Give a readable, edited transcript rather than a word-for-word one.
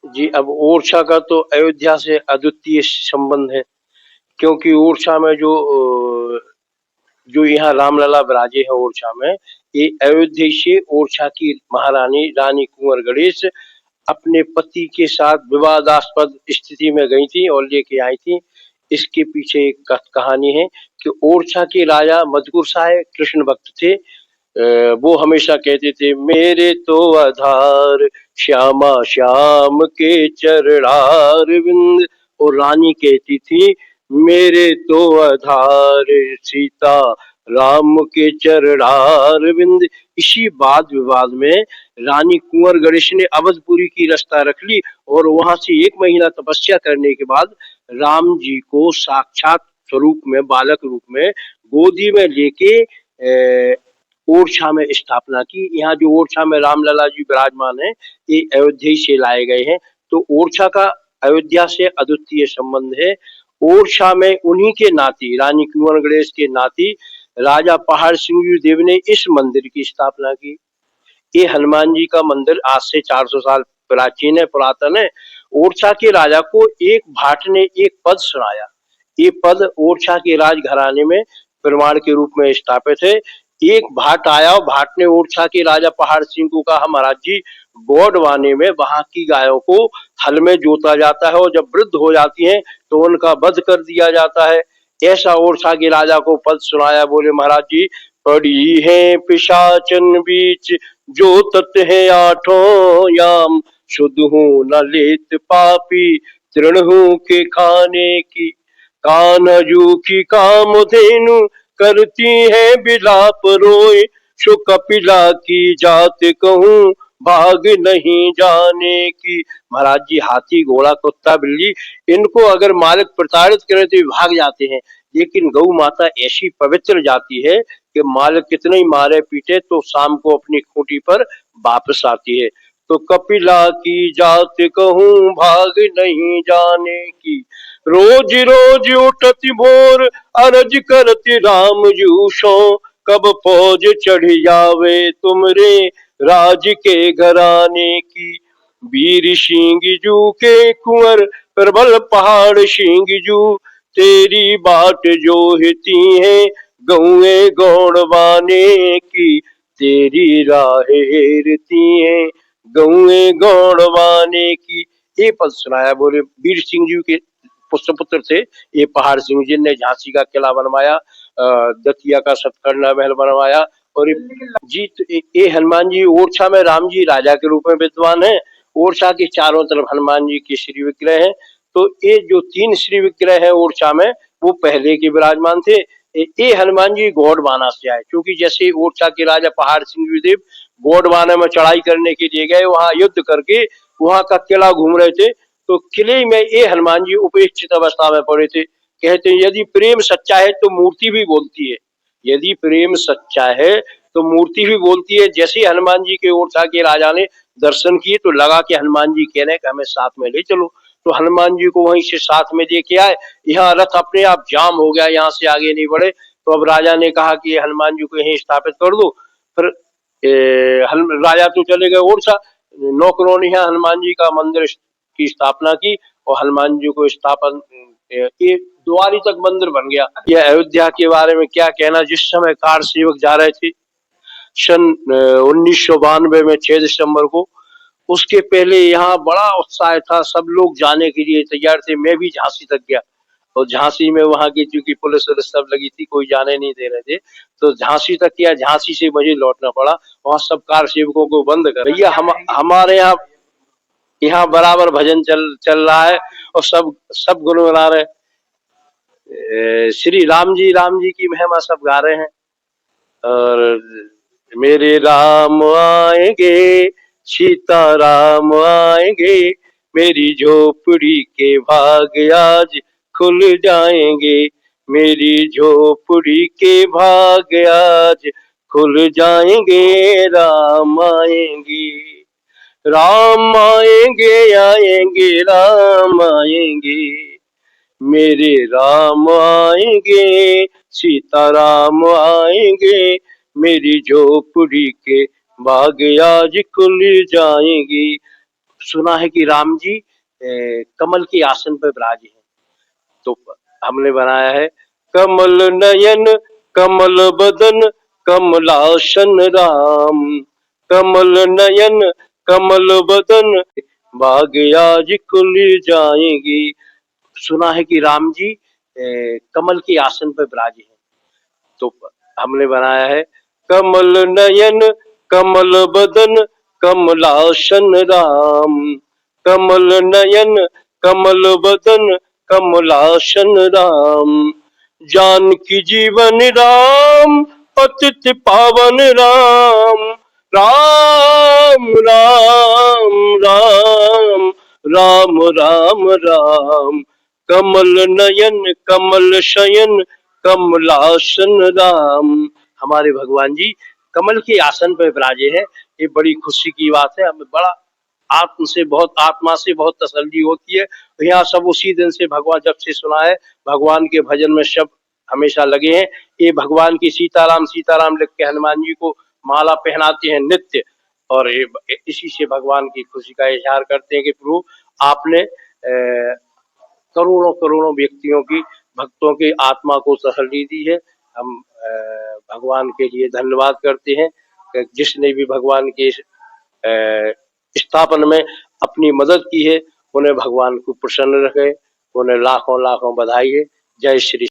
जी, अब ओरछा का तो अयोध्या से अद्वितीय संबंध है, क्योंकि ओरछा में जो यहाँ रामलला विराजे हैं ओरछा में, ये अयोध्या से ओरछा की महारानी रानी कुंवर गणेश अपने पति के साथ विवादास्पद स्थिति में गई थी और लेके आई थी। इसके पीछे एक कहानी है कि ओरछा के राजा मधुकुर साय कृष्ण भक्त थे। वो हमेशा कहते थे, मेरे तो आधार श्यामा श्याम के चरणार विंद। और रानी कहती थी, मेरे तो आधार सीता राम के चरणार विंद। इसी वाद विवाद में रानी कुंवर गणेश ने अवधपुरी की रास्ता रख ली और वहां से 1 महीना तपस्या करने के बाद राम जी को साक्षात स्वरूप में बालक रूप में गोदी में लेके ओरछा में स्थापना की। यहाँ जो ओरछा में रामलला जी विराजमान है, ये अयोध्या से लाए गए हैं। तो ओरछा का अयोध्या से अद्वितीय संबंध है। ओरछा में उन्हीं के नाती रानी कुंवर गणेश के नाती राजा पहाड़ सिंह देव ने इस मंदिर की स्थापना की। ये हनुमान जी का मंदिर आज से 400 साल प्राचीन है, पुरातन है। ओरछा के राजा को एक भाट ने एक पद सुनाया। ये पद ओरछा के राजघराने में प्रमाण के रूप में स्थापित है। एक भाट आया और भाट ने ओरछा के राजा पहाड़ सिंह को कहा, महाराज जी, गोडवाने में वहां की गायों को हल में जोता जाता है और जब वृद्ध हो जाती हैं तो उनका वध कर दिया जाता है। ऐसा ओरछा के राजा को पद सुनाया। बोले, महाराज जी, पड़ी है पिशाचन बीच जो तत है आठों याम, शुद्ध हूँ न लेत पापी तृण हूँ के खाने की, कानजू की कामधेनु करती है बिलाप रोए, सो कपिला की जात कहूँ भाग नहीं जाने की। महाराज जी, हाथी घोड़ा कुत्ता बिल्ली, इनको अगर मालिक प्रताड़ित करे तो भाग जाते हैं, लेकिन गौ माता ऐसी पवित्र जाती है कि मालिक कितने ही मारे पीटे तो शाम को अपनी खूंटी पर वापस आती है। तो कपिला की जात कहूँ भाग नहीं जाने की, रोज रोज उठती भोर अरज करती राम जूशो, कब फौज चढ़ जावे तुमरे राज के घराने की। वीर सिंह जू के कुंवर प्रबल पहाड़ सिंह जू, तेरी बाट जो हिती है गौए गौड़वाने की, तेरी राह हेरती है गौए गौड़वाने की। ये पद सुनाया। बोले, वीर सिंह जी के पुष्पपुत्र थे ये पहाड़ सिंह, जिनने झांसी का किला बनवाया, दतिया का सतकरना महल बनवाया। और जी, ये हनुमान जी ओरछा में राम जी राजा के रूप में विद्वान है। ओरछा के चारों तरफ हनुमान जी के श्री विग्रह है। तो ये जो 3 श्री विग्रह है ओरछा में, वो पहले के विराजमान थे। ये हनुमान जी गोडवाना से आए, क्योंकि जैसे ओरछा के राजा पहाड़ सिंह देव गोडवाना में चढ़ाई करने के लिए गए, वहां युद्ध करके वहां का किला घूम रहे थे, तो किले में ये हनुमान जी उपेक्षित अवस्था में पड़े थे। कहते हैं, यदि प्रेम सच्चा है तो मूर्ति भी बोलती है, यदि प्रेम सच्चा है तो मूर्ति भी बोलती है। जैसे हनुमान जी के ओरछा के राजा ने दर्शन किए तो लगा कि हनुमान जी कह रहे हैं कि हमें साथ में ले चलो, तो हनुमान जी को वहीं से साथ में लेके आए। यहाँ रथ अपने आप जाम हो गया, यहाँ से आगे नहीं बढ़े। तो अब राजा ने कहा कि हनुमान जी को यहीं स्थापित कर दो। फिर राजा तो चले गए ओरछा, नौकरों ने यहाँ हनुमान जी का मंदिर की स्थापना की और हनुमान जी को स्थापन, ये द्वारी तक मंदिर बन गया। यह अयोध्या के बारे में क्या कहना। जिस समय कार सेवक जा रहे थे सन 1992 में 6 दिसंबर को, उसके पहले यहाँ बड़ा उत्साह था, सब लोग जाने के लिए तैयार थे। मैं भी झांसी तक गया और झांसी में वहां की चूंकि पुलिस सब लगी थी, कोई जाने नहीं दे रहे थे, तो झांसी तक किया। झांसी से मुझे लौटना पड़ा, वहां सब कार सेवकों को बंद कर भैया। हमारे यहाँ बराबर भजन चल रहा है और सब सब गुनगुना रहे, श्री राम जी की महिमा सब गा रहे हैं। और मेरे राम आएंगे, सीता राम आएंगे, मेरी झोपड़ी के भाग आज खुल जाएंगे, मेरी झोपड़ी के भाग आज खुल जाएंगे। राम आएंगे, राम आएंगे, आएंगे राम आएंगे, मेरे राम आएंगे, सीता राम आएंगे, मेरी झोपड़ी के बाग आज खुल जाएंगे। सुना है कि राम जी कमल के आसन पर विराजे हैं, तो हमने बनाया है कमल नयन कमल बदन कमलासन राम, कमल नयन कमल बदन बाग आज खुल जाएंगे। सुना है कि राम जी कमल के आसन पर विराजे हैं, तो हमने बनाया है कमल नयन कमल बदन कमलासन राम, कमल नयन कमल बदन कमलासन राम। जानकी जीवन राम पतित पावन राम, राम राम राम राम राम राम। कमल नयन कमल शयन कमलासन राम। हमारे भगवान जी कमल के आसन पर विराजे हैं, ये बड़ी खुशी की बात है। हमें बड़ा आत्मा से बहुत तसल्ली होती है। यहाँ सब उसी दिन से भगवान, जब से सुना है भगवान के भजन में सब हमेशा लगे हैं। ये भगवान की सीताराम सीताराम लिख के हनुमान जी को माला पहनाते हैं नित्य, और इसी से भगवान की खुशी का इजहार करते हैं कि प्रभु आपने करोड़ों करोड़ों व्यक्तियों की, भक्तों की आत्मा को तसल्ली दी है। हम भगवान के लिए धन्यवाद करते हैं कि जिसने भी भगवान के स्थापन में अपनी मदद की है, उन्हें भगवान को प्रसन्न रखे। उन्हें लाखों लाखों बधाई है। जय श्री